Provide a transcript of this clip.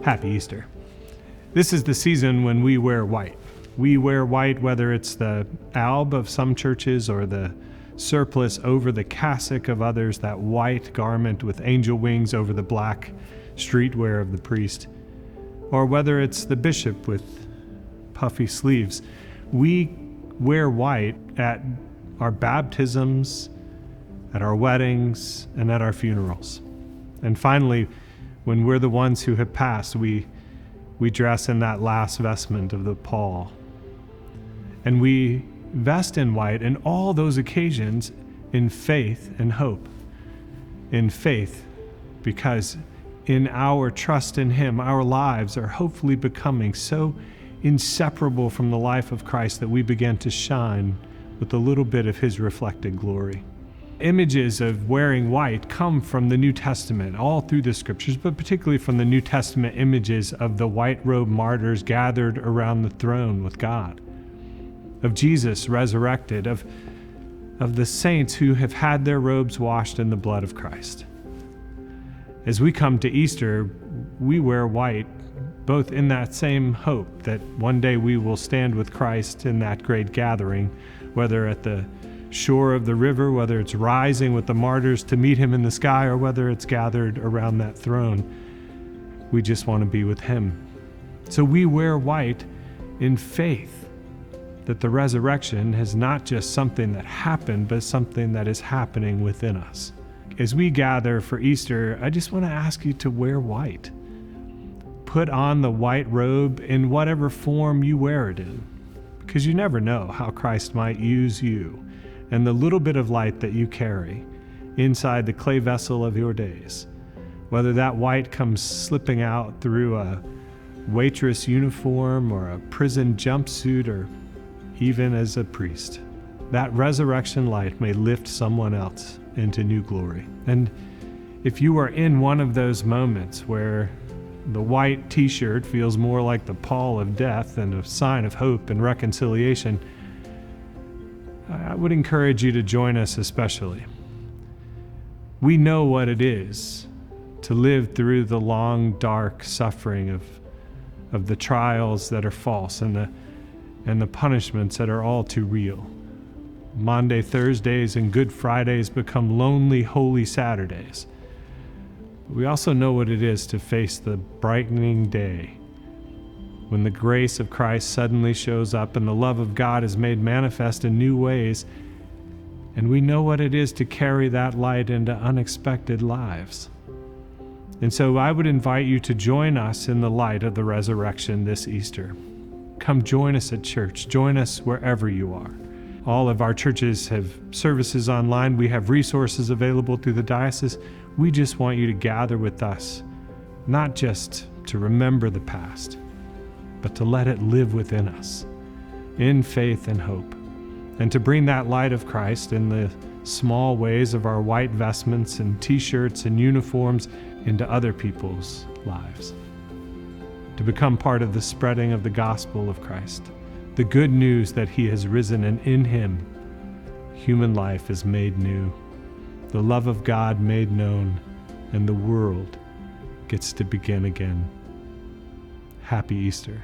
Happy Easter. This is the season when we wear white. We wear white whether it's the alb of some churches or the surplice over the cassock of others, that white garment with angel wings over the black streetwear of the priest, or whether it's the bishop with puffy sleeves. We wear white at our baptisms, at our weddings, and at our funerals. And finally, when we're the ones who have passed, we dress in that last vestment of the pall. And we vest in white in all those occasions in faith and hope. In faith, because in our trust in Him, our lives are hopefully becoming so inseparable from the life of Christ that we begin to shine with a little bit of His reflected glory. Images of wearing white come from the New Testament, all through the Scriptures, but particularly from the New Testament images of the white-robed martyrs gathered around the throne with God, of Jesus resurrected, of the saints who have had their robes washed in the blood of Christ. As we come to Easter, we wear white, both in that same hope that one day we will stand with Christ in that great gathering, whether at the shore of the river, whether it's rising with the martyrs to meet Him in the sky, or whether it's gathered around that throne. We just want to be with Him. So we wear white in faith that the resurrection is not just something that happened, but something that is happening within us. As we gather for Easter, I just want to ask you to wear white. Put on the white robe in whatever form you wear it in, because you never know how Christ might use you and the little bit of light that you carry inside the clay vessel of your days. Whether that white comes slipping out through a waitress uniform or a prison jumpsuit, or even as a priest, that resurrection light may lift someone else into new glory. And if you are in one of those moments where the white t-shirt feels more like the pall of death than a sign of hope and reconciliation, I would encourage you to join us especially. We know what it is to live through the long, dark suffering of the trials that are false and the punishments that are all too real. Maundy Thursdays and Good Fridays become lonely, holy Saturdays. But we also know what it is to face the brightening day when the grace of Christ suddenly shows up and the love of God is made manifest in new ways. And we know what it is to carry that light into unexpected lives. And so I would invite you to join us in the light of the resurrection this Easter. Come join us at church. Join us wherever you are. All of our churches have services online. We have resources available through the Diocese. We just want you to gather with us, not just to remember the past, but to let it live within us in faith and hope, and to bring that light of Christ in the small ways of our white vestments and t-shirts and uniforms into other people's lives, to become part of the spreading of the gospel of Christ, the good news that He has risen, and in Him human life is made new, the love of God made known, and the world gets to begin again. Happy Easter.